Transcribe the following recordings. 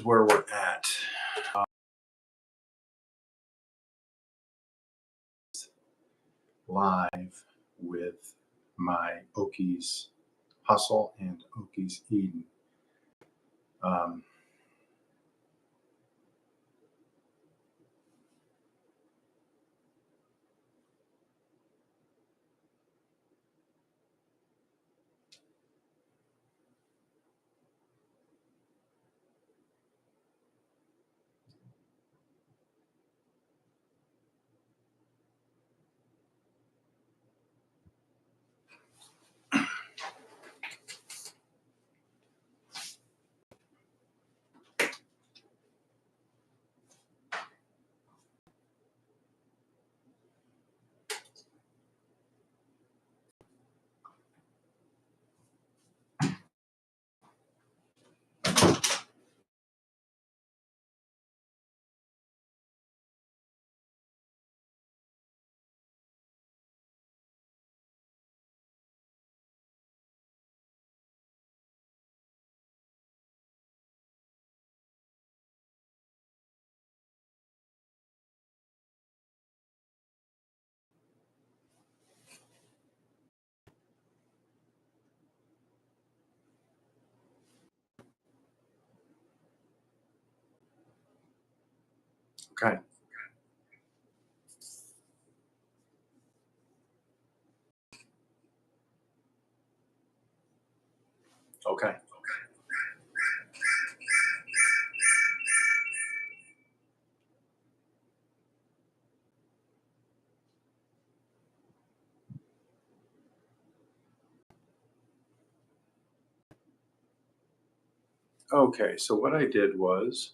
is where we're at. Live with my Okies Hustle and Okies Eden. Okay. Okay. Okay, so what I did was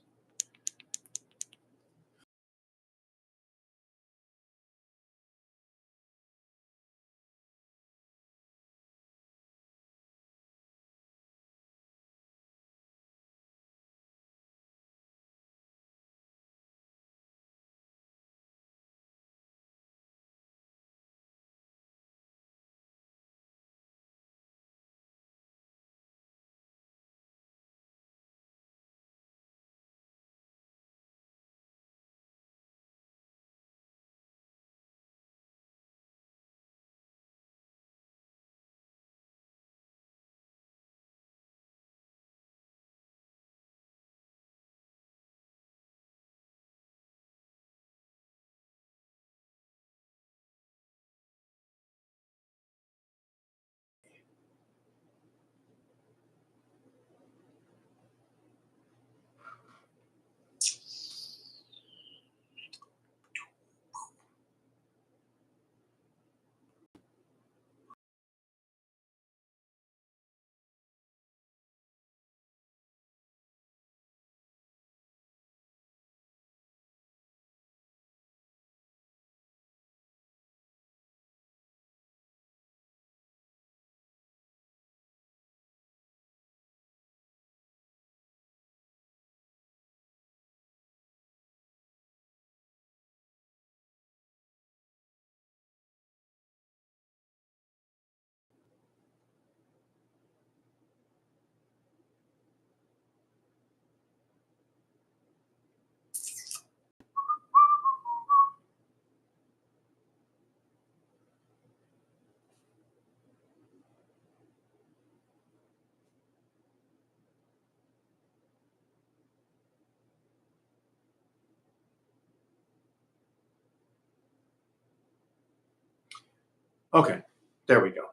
okay. There we go.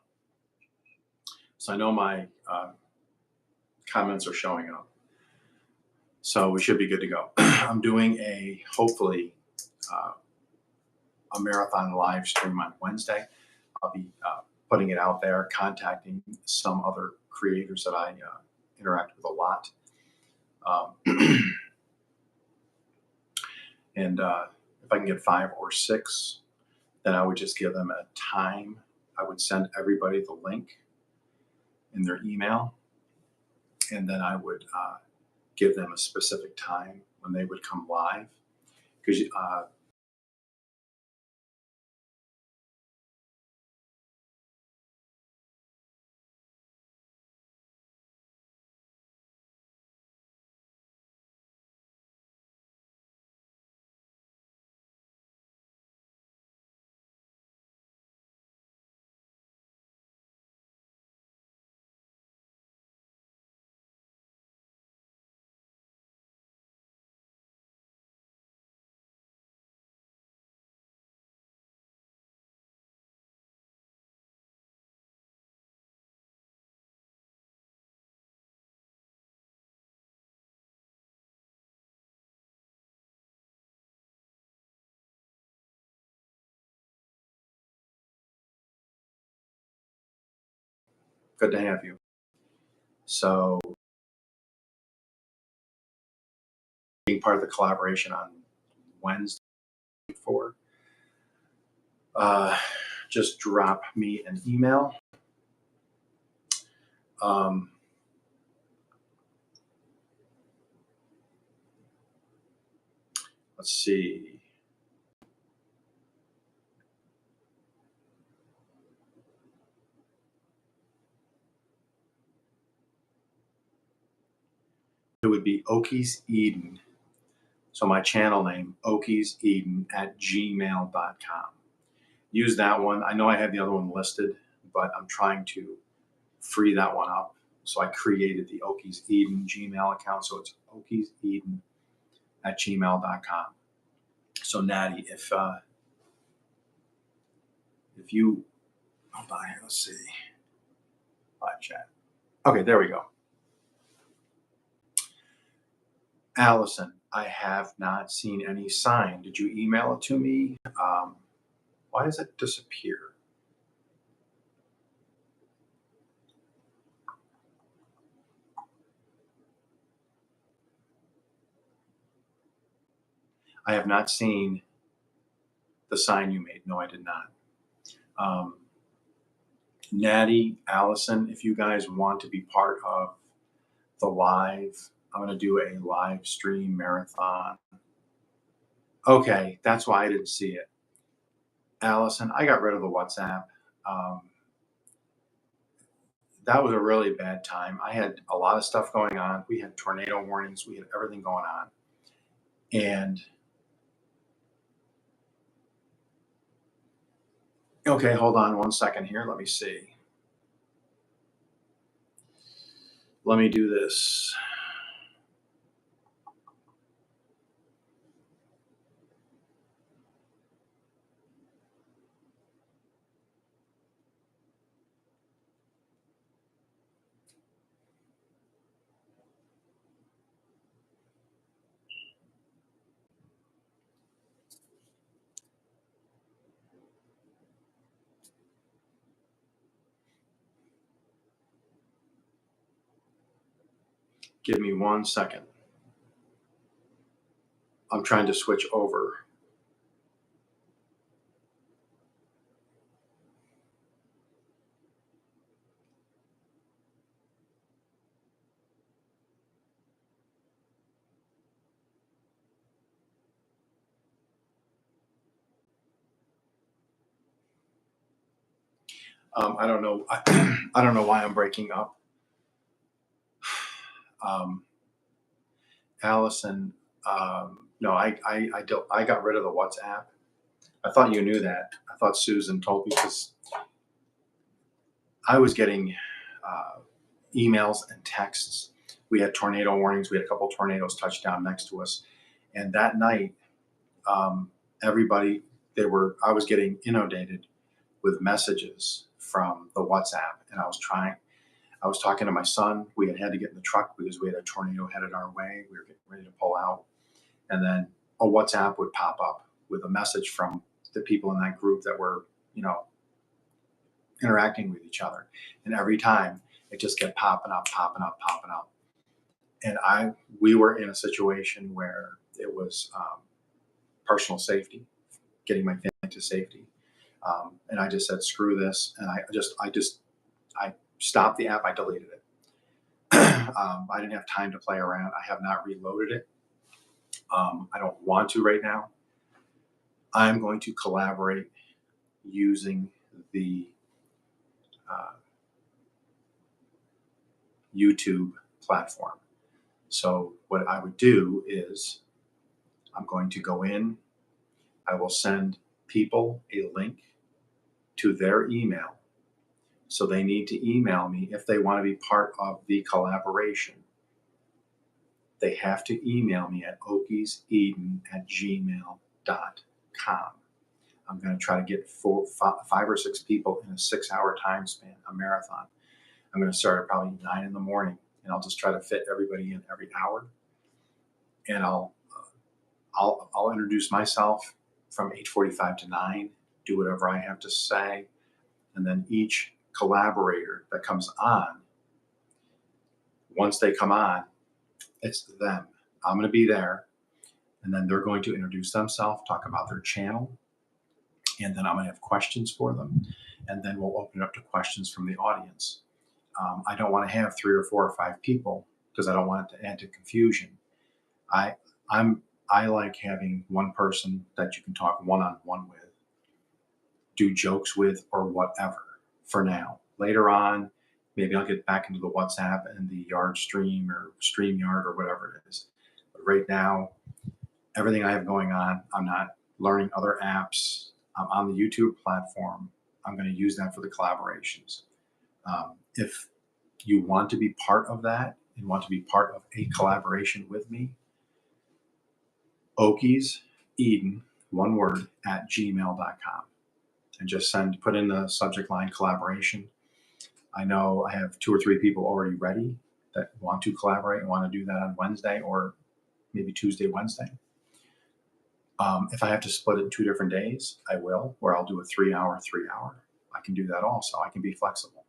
So I know my comments are showing up. So we should be good to go. I'm doing hopefully a marathon live stream on Wednesday. I'll be putting it out there, contacting some other creators that I interact with a lot. And if I can get 5 or 6, then I would just give them a time. I would send everybody the link in their email, and then I would give them a specific time when they would come live. Because Good to have you. So, being part of the collaboration on Wednesday for, uh, just drop me an email. Um, let's see. It would be Okies Eden. So my channel name, Okies Eden at gmail.com. Use that one. I know I have the other one listed, but I'm trying to free that one up. So I created the Okies Eden Gmail account. So it's Okies Eden at gmail.com. So Natty, if you hold on here, let's see. Live chat. Okay, there we go. Allison, I have not seen any sign. Did you email it to me? Why does it disappear? I have not seen the sign you made. No, I did not. Natty, Allison, if you guys want to be part of the live, I'm going to do a live stream marathon. Okay, that's why I didn't see it. Allison, I got rid of the WhatsApp. Um, that was a really bad time. I had a lot of stuff going on. We had tornado warnings. We had everything going on. And okay, hold on one second here. Let me see. Let me do this. Give me 1 second. I'm trying to switch over. I don't know. I don't know why I'm breaking up. Allison, no, I got rid of the WhatsApp. I thought you knew that. I thought Susan told me because I was getting emails and texts. We had tornado warnings. We had a couple tornadoes touch down next to us, and that night, everybody I was getting inundated with messages from the WhatsApp, and I was talking to my son. We had to get in the truck because we had a tornado headed our way. We were getting ready to pull out, and then a WhatsApp would pop up with a message from the people in that group that were, interacting with each other. And every time it just kept popping up, popping up, popping up. And we were in a situation where it was personal safety, getting my family to safety. And I just said, screw this. And I stopped the app. I deleted it. I didn't have time to play around. I have not reloaded it. I don't want to right now. I'm going to collaborate using the YouTube platform. So what I would do is I'm going to go in. I will send people a link to their email. So they need to email me if they want to be part of the collaboration. They have to email me at okieseden@gmail.com. I'm going to try to get 5 or 6 people in a 6-hour time span, a marathon. I'm going to start at probably 9 in the morning, and I'll just try to fit everybody in every hour. And I'll introduce myself from 8:45 to 9, do whatever I have to say, and then each collaborator that comes on, once they come on, it's them. I'm going to be there, and then they're going to introduce themselves, talk about their channel, and then I'm going to have questions for them, and then we'll open it up to questions from the audience. I don't want to have 3 or 4 or 5 people because I don't want it to add to confusion. I like having one person that you can talk one-on-one with, do jokes with, or whatever for now. Later on, maybe I'll get back into the WhatsApp and the Yard Stream or StreamYard or whatever it is. But right now, everything I have going on, I'm not learning other apps. I'm on the YouTube platform. I'm going to use that for the collaborations. If you want to be part of that and want to be part of a collaboration with me, Okies, Eden, one word, @gmail.com. And just put in the subject line collaboration. I know I have 2 or 3 people already ready that want to collaborate and want to do that on Wednesday or maybe Tuesday, Wednesday. If I have to split it in 2 different days, I will, or I'll do a 3-hour. I can do that also. I can be flexible.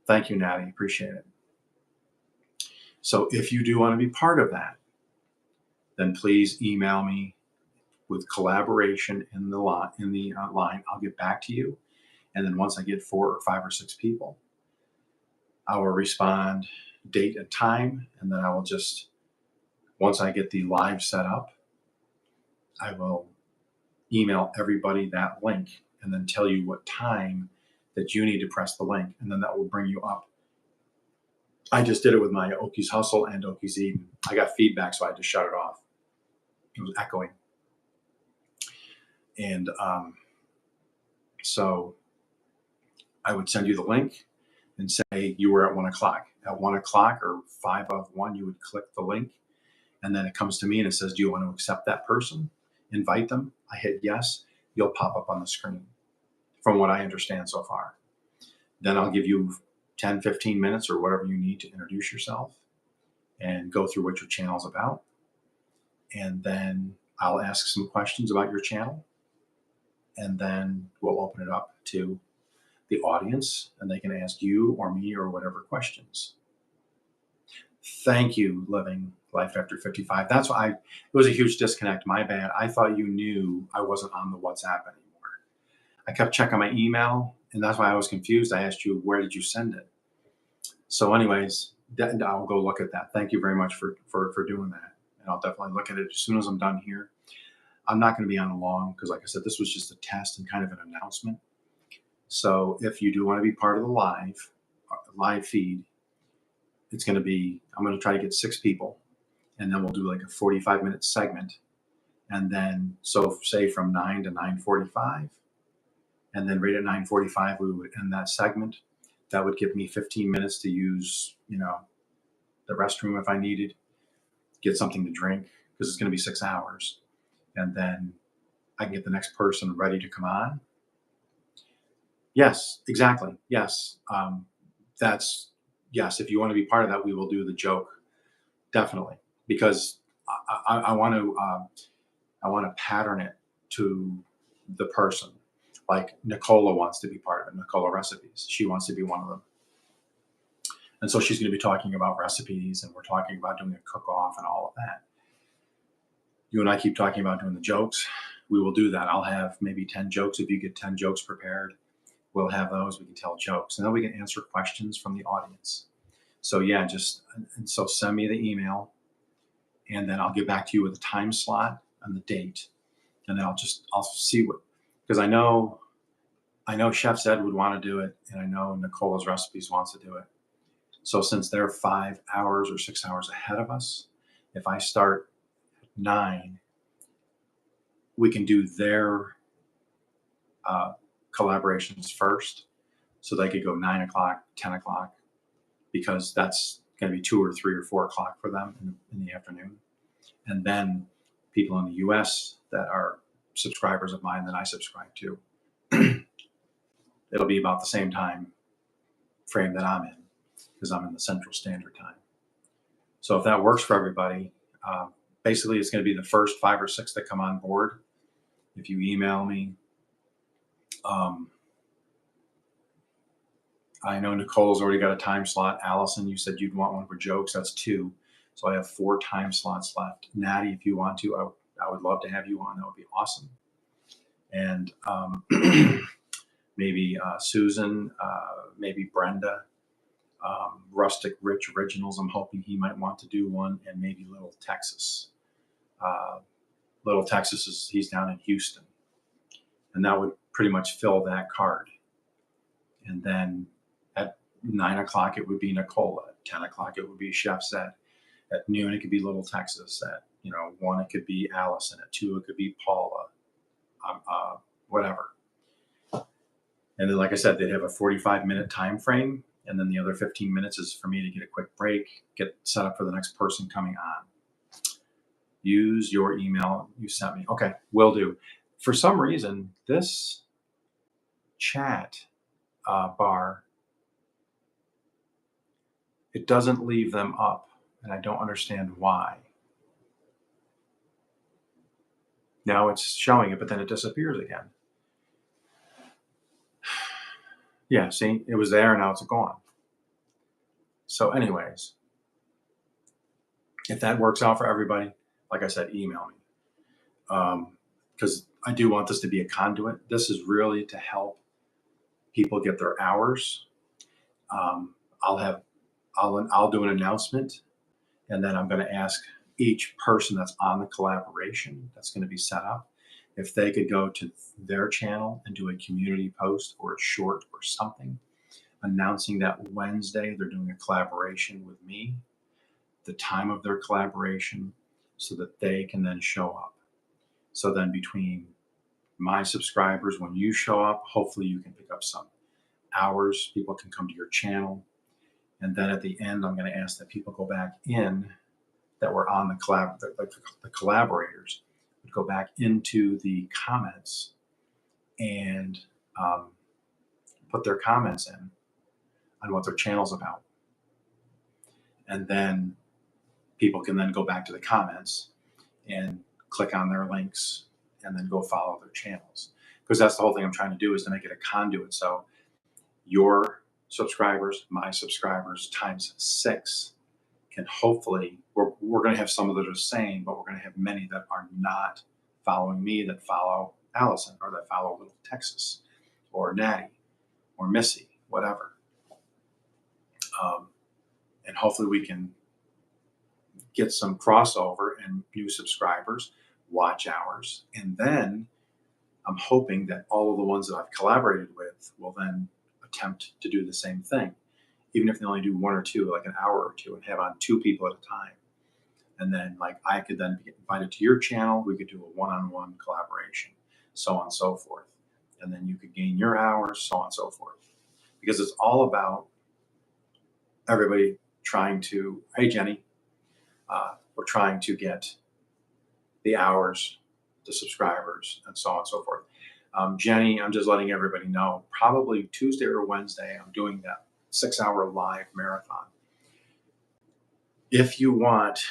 Thank you, Natty. Appreciate it. So if you do want to be part of that, then please email me with collaboration in the line. I'll get back to you. And then once I get 4 or 5 or 6 people, I will respond date and time. And then I will just, once I get the live set up, I will email everybody that link and then tell you what time that you need to press the link. And then that will bring you up. I just did it with my Okies Hustle and Okies Eden. I got feedback, so I had to shut it off. It was echoing. And so I would send you the link and say you were at 1 o'clock. At 1 o'clock or 5 of 1, you would click the link. And then it comes to me and it says, do you want to accept that person? Invite them. I hit yes. You'll pop up on the screen from what I understand so far. Then I'll give you 10, 15 minutes or whatever you need to introduce yourself and go through what your channel is about. And then I'll ask some questions about your channel. And then we'll open it up to the audience and they can ask you or me or whatever questions. Thank you, Living Life After 55. That's why it was a huge disconnect. My bad. I thought you knew I wasn't on the WhatsApp anymore. I kept checking my email and that's why I was confused. I asked you, where did you send it? So anyways, I'll go look at that. Thank you very much for doing that. And I'll definitely look at it as soon as I'm done here. I'm not going to be on long because, like I said, this was just a test and kind of an announcement. So if you do want to be part of the live feed, it's going to be, I'm going to try to get 6 people and then we'll do like a 45-minute segment. And then, so say from 9 to 9:45, and then right at 9:45, we would end that segment. That would give me 15 minutes to use, the restroom if I needed, get something to drink because it's going to be 6 hours. And then I can get the next person ready to come on. Yes, exactly. Yes. Yes. If you want to be part of that, we will do the joke. Definitely. Because I want to pattern it to the person. Like Nicola wants to be part of it. Nicola Recipes. She wants to be one of them. And so she's going to be talking about recipes and we're talking about doing a cook-off and all of that. You and I keep talking about doing the jokes. We will do that. I'll have maybe 10 jokes. If you get 10 jokes prepared, we'll have those. We can tell jokes. And then we can answer questions from the audience. So yeah, so send me the email and then I'll get back to you with a time slot and the date. And then I'll see because I know Chef Ed would want to do it. And I know Nicola's Recipes wants to do it. So since they're 5 hours or 6 hours ahead of us, if I start 9, we can do their collaborations first. So they could go 9 o'clock, 10 o'clock, because that's going to be 2 or 3 or 4 o'clock for them in the afternoon. And then people in the US that are subscribers of mine that I subscribe to, it'll be about the same time frame that I'm in because I'm in the Central Standard Time. So if that works for everybody, basically it's going to be the first 5 or 6 that come on board. If you email me, I know Nicole's already got a time slot. Allison, you said you'd want one for jokes. That's 2. So I have 4 time slots left. Natty, if you want to, I would love to have you on. That would be awesome. And maybe Susan, maybe Brenda, Rustic Rich Originals. I'm hoping he might want to do one, and maybe Little Texas. Little Texas he's down in Houston, and that would pretty much fill that card. And then at 9 o'clock it would be Nicola. At 10 o'clock it would be Chef Zed. At noon it could be Little Texas. At 1 it could be Allison. At 2 it could be Paula. Whatever. And then, like I said, they'd have a 45-minute time frame, and then the other 15 minutes is for me to get a quick break, get set up for the next person coming on. Use your email you sent me. Okay, will do. For some reason, this chat bar, it doesn't leave them up, and I don't understand why. Now it's showing it, but then it disappears again. Yeah, see, it was there, and now it's gone. So anyways, if that works out for everybody, like I said, email me. Because I do want this to be a conduit. This is really to help people get their hours. I'll do an announcement, and then I'm going to ask each person that's on the collaboration that's going to be set up, if they could go to their channel and do a community post or a short or something announcing that Wednesday they're doing a collaboration with me, the time of their collaboration, so that they can then show up. So then between my subscribers, when you show up, hopefully you can pick up some hours. People can come to your channel. And then at the end, I'm going to ask that people go back in that were on the collaborators would go back into the comments and put their comments in on what their channel's about. And then people can then go back to the comments and click on their links and then go follow their channels. Because that's the whole thing I'm trying to do, is to make it a conduit. So your subscribers, my subscribers, times 6 can hopefully, we're going to have some of that are the same, but we're going to have many that are not following me, that follow Allison, or that follow Little Texas, or Natty, or Missy, whatever. And hopefully we can get some crossover and new subscribers, watch hours, and then I'm hoping that all of the ones that I've collaborated with will then attempt to do the same thing, even if they only do 1 or 2, like an hour or 2, and have on 2 people at a time. And then, like, I could then get invited to your channel. We could do a one-on-one collaboration, so on and so forth. And then you could gain your hours, so on and so forth. Because it's all about everybody trying to, hey, Jenny, we're trying to get the hours, the subscribers, and so on and so forth. Jenny, I'm just letting everybody know, probably Tuesday or Wednesday, I'm doing that 6-hour live marathon. If you want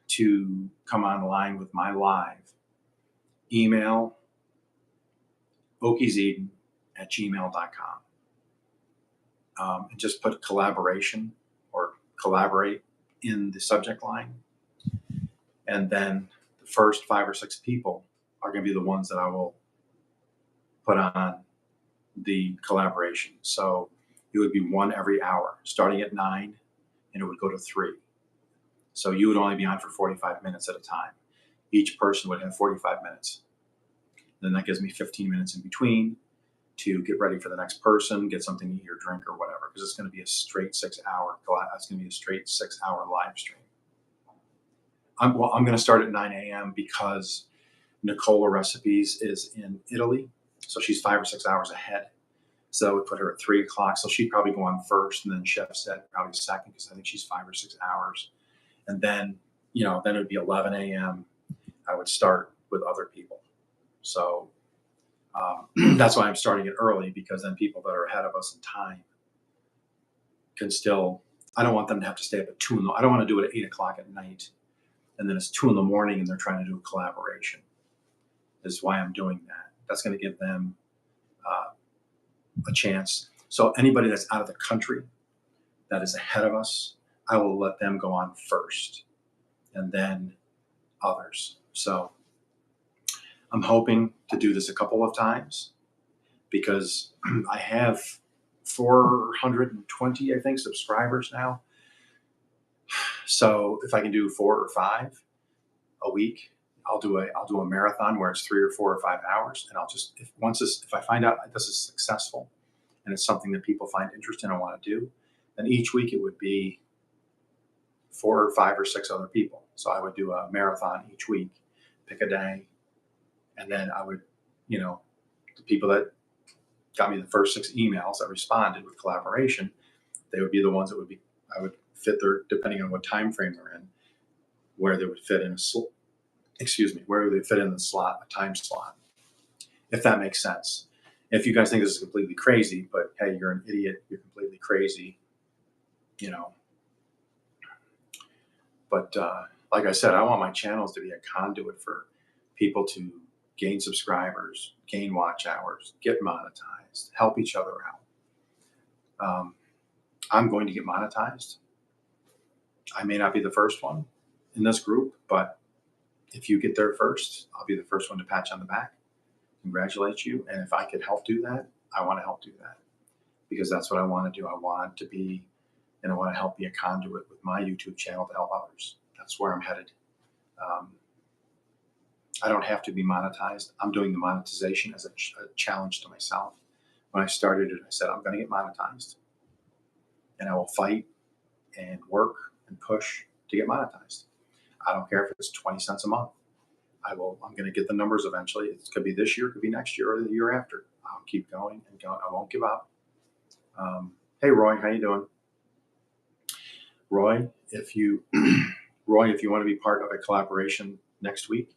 to come online with my live, email okieseden@gmail.com. And just put collaboration or collaborate in the subject line. And then the first 5 or 6 people are going to be the ones that I will put on the collaboration. So it would be 1 every hour, starting at 9, and it would go to 3. So you would only be on for 45 minutes at a time. Each person would have 45 minutes. Then that gives me 15 minutes in between to get ready for the next person, get something to eat or drink or whatever, because it's going to be a straight 6-hour. It's going to be a straight 6-hour live stream. I'm going to start at 9 a.m. because Nicola Recipes is in Italy, so she's 5 or 6 hours ahead. So that would put her at 3 o'clock. So she'd probably go on first, and then Chef Zed probably second, because I think she's 5 or 6 hours. And then, then it would be 11 a.m. I would start with other people. So that's why I'm starting it early, because then people that are ahead of us in time can still, I don't want them to have to stay up at 2 I don't want to do it at 8 o'clock at night, and then it's 2 in the morning and they're trying to do a collaboration. This is why I'm doing that. That's going to give them a chance. So anybody that's out of the country that is ahead of us, I will let them go on first, and then others. So I'm hoping to do this a couple of times because I have 420, I think, subscribers now. So if I can do 4 or 5 a week, I'll do a marathon where it's 3 or 4 or 5 hours, and I'll just if I find out this is successful and it's something that people find interesting and want to do, then each week it would be 4 or 5 or 6 other people. So I would do a marathon each week, pick a day, and then I would, the people that got me the first 6 emails that responded with collaboration, they would be the ones that I would fit their, depending on what time frame they're in, where they would fit in where they fit in the slot, a time slot, if that makes sense. If you guys think this is completely crazy, but hey, you're an idiot, you're completely crazy, But like I said, I want my channels to be a conduit for people to gain subscribers, gain watch hours, get monetized, help each other out. I'm going to get monetized. I may not be the first one in this group, but if you get there first, I'll be the first one to pat you on the back, congratulate you. And if I could help do that, I want to help do that because that's what I want to do. I want to be, and I want to help be a conduit with my YouTube channel to help others. That's where I'm headed. I don't have to be monetized. I'm doing the monetization as a challenge to myself. When I started it, I said, I'm going to get monetized. And I will fight and work and push to get monetized. I don't care if it's 20 cents a month. I'm going to get the numbers eventually. It could be this year, it could be next year, or the year after. I'll keep going and going. I won't give up. Hey, Roy, how you doing? Roy, if you want to be part of a collaboration next week,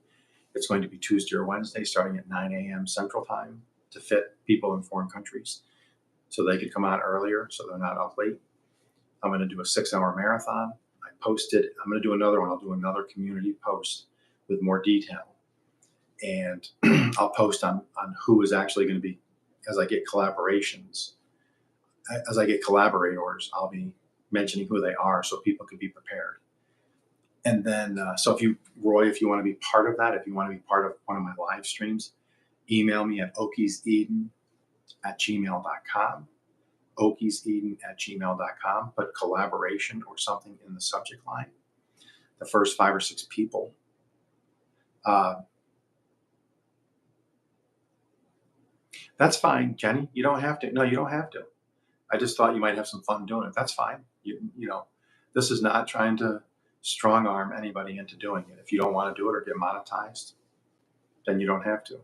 it's going to be Tuesday or Wednesday, starting at 9 a.m. Central Time, to fit people in foreign countries, so they could come out earlier, so they're not up late. I'm going to do a 6-hour marathon. I posted. I'm going to do another one. I'll do another community post with more detail, and I'll post on who is actually going to be, as I get collaborations, as I get collaborators, I'll be mentioning who they are so people can be prepared. And then, so if you want to be part of that, if you want to be part of one of my live streams, email me at okieseden@gmail.com, okieseden@gmail.com, put collaboration or something in the subject line. The first 5 or 6 people. That's fine, Jenny. You don't have to. No, you don't have to. I just thought you might have some fun doing it. That's fine. This is not trying to strong arm anybody into doing it. If you don't want to do it or get monetized, then you don't have to.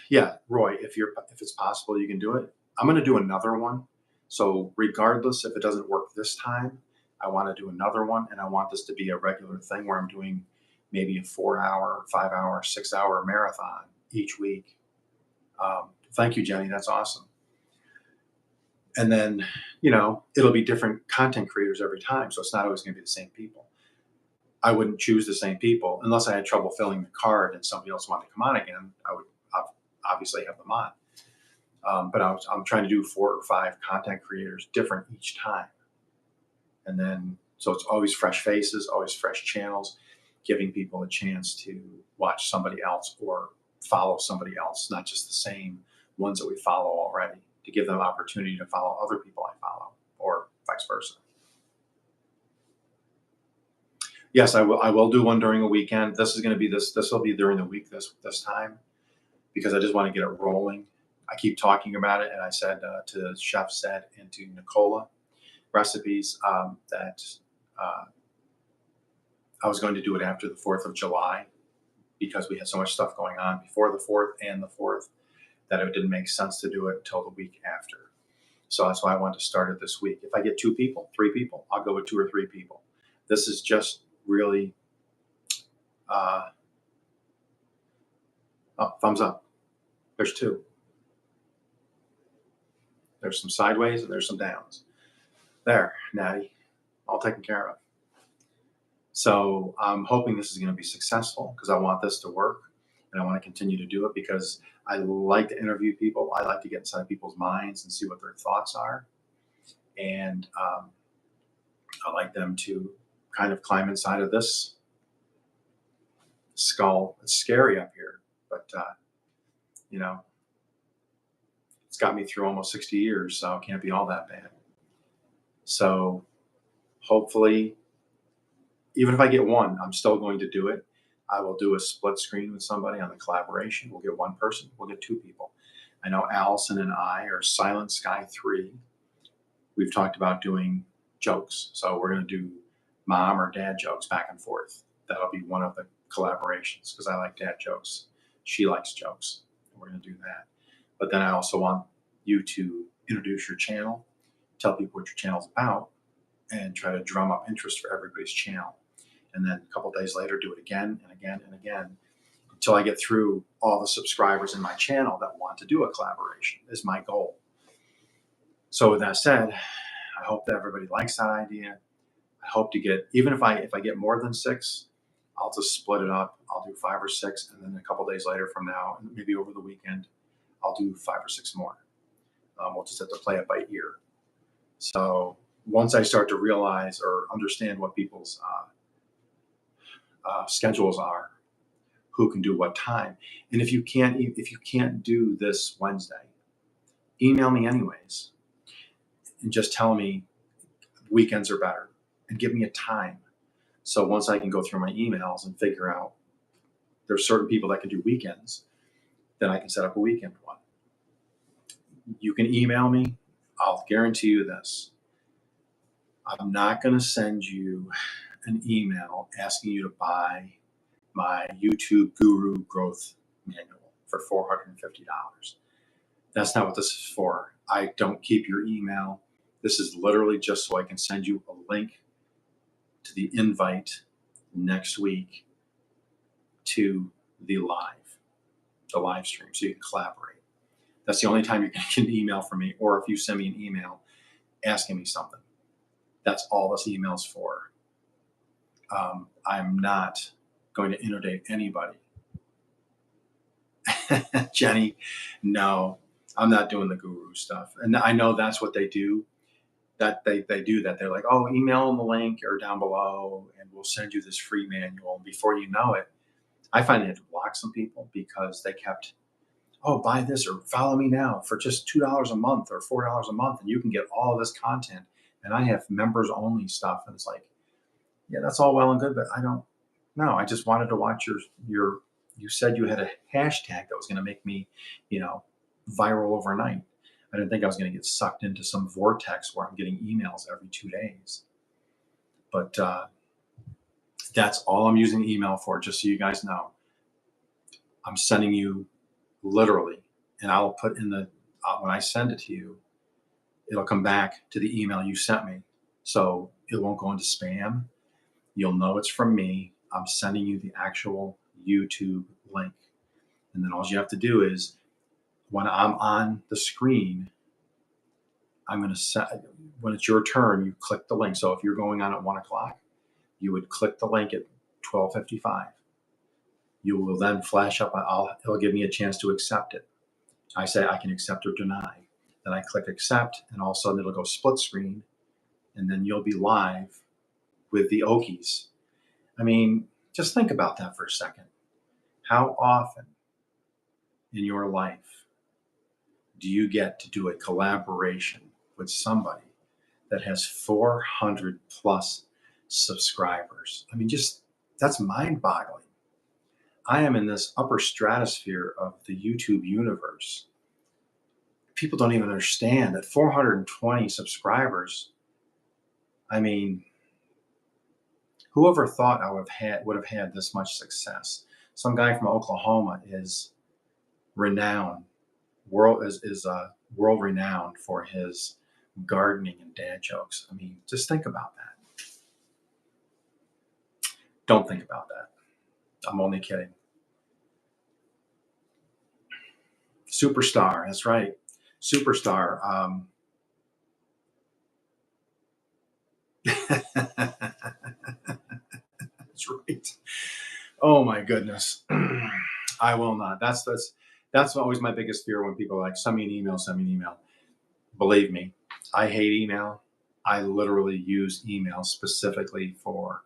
Yeah, Roy, if it's possible, you can do it. I'm going to do another one. So regardless if it doesn't work this time, I want to do another one, and I want this to be a regular thing where I'm doing maybe a 4-hour, 5-hour, 6-hour marathon each week. Thank you, Jenny. That's awesome. And then, it'll be different content creators every time. So it's not always going to be the same people. I wouldn't choose the same people unless I had trouble filling the card and somebody else wanted to come on again. I would obviously have them on. But I'm trying to do 4 or 5 content creators different each time. And then, so it's always fresh faces, always fresh channels, giving people a chance to watch somebody else or follow somebody else, not just the same ones that we follow already, to give them opportunity to follow other people I follow, or vice versa. Yes, I will do one during a weekend. This will be during the week this time, because I just want to get it rolling. I keep talking about it, and I said to Chef Zed and to Nicola Recipes that I was going to do it after the 4th of July, because we had so much stuff going on before the 4th and the 4th that it didn't make sense to do it until the week after. So that's why I wanted to start it this week. If I get 2 people, 3 people, I'll go with 2 or 3 people. This is just really, thumbs up. There's 2. There's some sideways and there's some downs. There, Natty, all taken care of. So I'm hoping this is going to be successful, because I want this to work. and I want to continue to do it because I like to interview people. I like to get inside people's minds and see what their thoughts are. And I like them to kind of climb inside of this skull. It's scary up here, but you know, it's got me through almost 60 years, so it can't be all that bad. So hopefully, even if I get one, I'm still going to do it. I will do a split screen with somebody on the collaboration. We'll get one person, we'll get two people. I know Allison and I are Silent Sky 3. We've talked about doing jokes. So we're going to do mom or dad jokes back and forth. That'll be one of the collaborations because I like dad jokes. She likes jokes. We're going to do that. But then I also want you to introduce your channel, tell people what your channel's about, and try to drum up interest for everybody's channel. And then a couple days later, do it again and again and again until I get through all the subscribers in my channel that want to do a collaboration is my goal. So with that said, I hope that everybody likes that idea. I hope to get, even if I get more than 6, I'll just split it up. I'll do 5 or 6, and then a couple days later from now, and maybe over the weekend, I'll do 5 or 6 more. We'll just have to play it by ear. So once I start to realize or understand what people's schedules are, who can do what time, and if you can't do this Wednesday, email me anyways, and just tell me weekends are better, and give me a time. So once I can go through my emails and figure out there's certain people that can do weekends, then I can set up a weekend one. You can email me. I'll guarantee you this. I'm not going to send you an email asking you to buy my YouTube Guru Growth Manual for $450. That's not what this is for. I don't keep your email. This is literally just so I can send you a link to the invite next week to the live stream, so you can collaborate. That's the only time you can get an email from me, or if you send me an email asking me something. That's all this email's for. I'm not going to inundate anybody. Jenny, no, I'm not doing the guru stuff. And I know that's what they do. That they do that. They're like, oh, email them the link or down below, and we'll send you this free manual. Before you know it, I find I had to block some people because they kept, oh, buy this or follow me now for just $2 a month or $4 a month, and you can get all of this content. And I have members only stuff, and it's like, yeah, that's all well and good, but I don't know. I just wanted to watch your. You said you had a hashtag that was going to make me, viral overnight. I didn't think I was going to get sucked into some vortex where I'm getting emails every 2 days. But that's all I'm using email for, just so you guys know. I'm sending you literally, and I'll put in the, when I send it to you, it'll come back to the email you sent me. So it won't go into spam. You'll know it's from me. I'm sending you the actual YouTube link. And then all you have to do is, when I'm on the screen, I'm going to set, when it's your turn, you click the link. So if you're going on at 1 o'clock, you would click the link at 12:55. You will then flash up. It'll give me a chance to accept it. I say I can accept or deny. Then I click accept, and all of a sudden it'll go split screen, and then you'll be live with the Okies. I mean, just think about that for a second. How often in your life do you get to do a collaboration with somebody that has 400 plus subscribers? I mean, just that's mind-boggling. I am in this upper stratosphere of the YouTube universe. People don't even understand that 420 subscribers. I mean, whoever thought I would have had this much success? Some guy from Oklahoma is renowned, world renowned for his gardening and dad jokes. I mean, just think about that. Don't think about that. I'm only kidding. Superstar, that's right. Superstar. That's right. Oh my goodness. I will not. That's always my biggest fear when people are like, send me an email, send me an email. Believe me, I hate email. I literally use email specifically for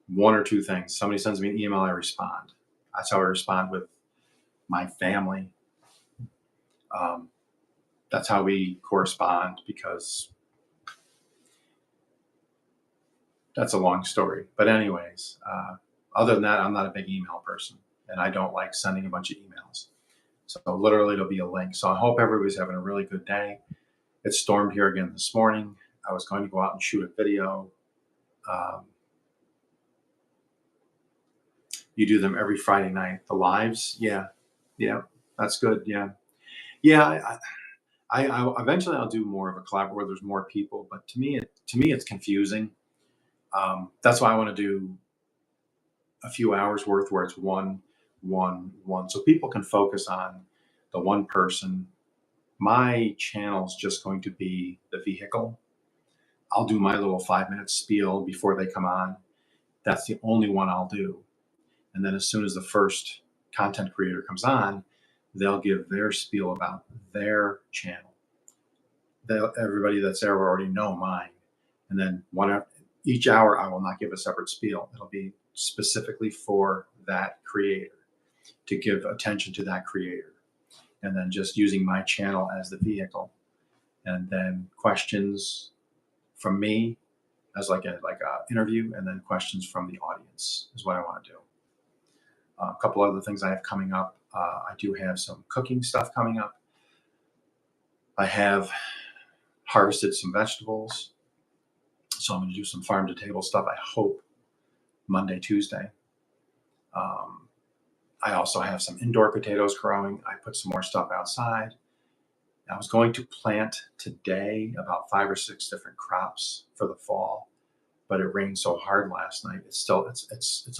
one or two things. Somebody sends me an email, I respond. That's how I respond with my family. That's how we correspond, because that's a long story. But anyways, other than that, I'm not a big email person, and I don't like sending a bunch of emails. So literally it'll be a link. So I hope everybody's having a really good day. It stormed here again this morning. I was going to go out and shoot a video. You do them every Friday night, the lives. Yeah, that's good. Yeah. I eventually I'll do more of a collab where there's more people. But to me, it's confusing. That's why I want to do a few hours worth where it's one, so people can focus on the one person. My channel's just going to be the vehicle. I'll do my little 5-minute spiel before they come on. That's the only one I'll do. And then as soon as the first content creator comes on, they'll give their spiel about their channel. Everybody that's there will already know mine. And then each hour, I will not give a separate spiel. It'll be specifically for that creator, to give attention to that creator. And then just using my channel as the vehicle. And then questions from me as like a interview, and then questions from the audience is what I want to do. A couple other things I have coming up. I do have some cooking stuff coming up. I have harvested some vegetables, so I'm going to do some farm to table stuff, I hope, Monday, Tuesday. I also have some indoor potatoes growing. I put some more stuff outside. I was going to plant today about 5 or 6 different crops for the fall, but it rained so hard last night. It's a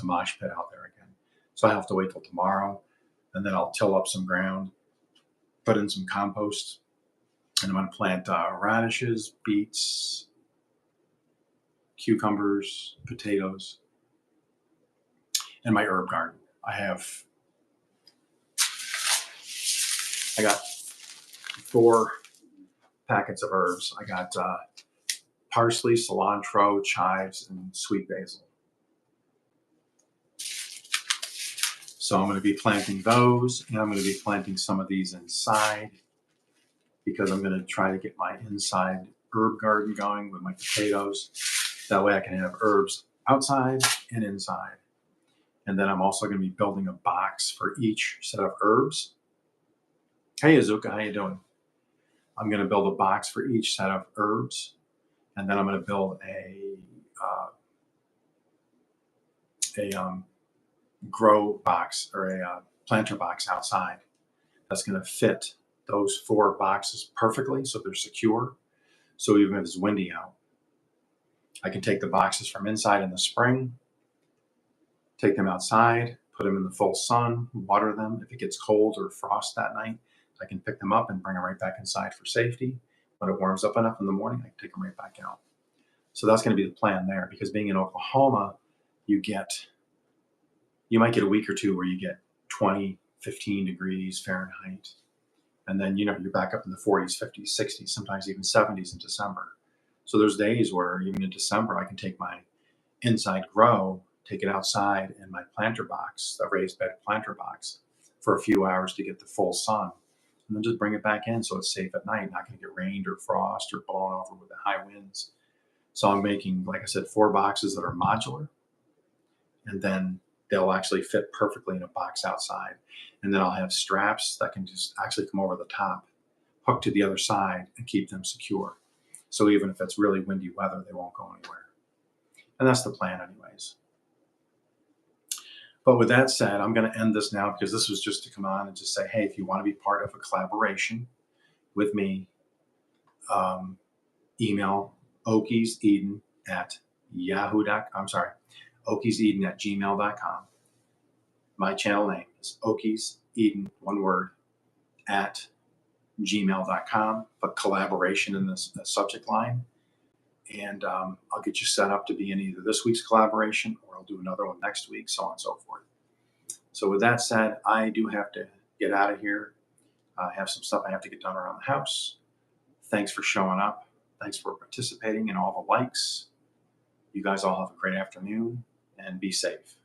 mosh pit out there again. So I have to wait till tomorrow, and then I'll till up some ground, put in some compost, and I'm going to plant radishes, beets, cucumbers, potatoes, and my herb garden. I got 4 packets of herbs. I got parsley, cilantro, chives, and sweet basil. So I'm going to be planting those, and I'm going to be planting some of these inside, because I'm going to try to get my inside herb garden going with my potatoes. That way I can have herbs outside and inside. And then I'm also going to be building a box for each set of herbs. Hey, Azuka, how you doing? I'm going to build a box for each set of herbs, and then I'm going to build a grow box, or a planter box outside that's going to fit those 4 boxes perfectly, so they're secure. So even if it's windy out, I can take the boxes from inside in the spring, take them outside, put them in the full sun, water them. If it gets cold or frost that night, I can pick them up and bring them right back inside for safety. When it warms up enough in the morning, I can take them right back out. So that's going to be the plan there, because being in Oklahoma, you might get a week or two where you get 20, 15 degrees Fahrenheit. And then, you're back up in the 40s, 50s, 60s, sometimes even 70s in December. So there's days where even in December, I can take my inside grow, take it outside in my planter box, a raised bed planter box, for a few hours to get the full sun, and then just bring it back in so it's safe at night, not going to get rained or frost or blown over with the high winds. So I'm making, like I said, 4 boxes that are modular, and then they'll actually fit perfectly in a box outside. And then I'll have straps that can just actually come over the top, hook to the other side, and keep them secure. So even if it's really windy weather, they won't go anywhere. And that's the plan anyways. But with that said, I'm going to end this now, because this was just to come on and just say, hey, if you want to be part of a collaboration with me, email okieseden at okieseden@gmail.com. My channel name is okieseden, one word, at gmail.com, but collaboration in the subject line. And I'll get you set up to be in either this week's collaboration, or I'll do another one next week, so on and so forth. So with that said, I do have to get out of here. I have some stuff I have to get done around the house. Thanks for showing up. Thanks for participating and all the likes. You guys all have a great afternoon and be safe.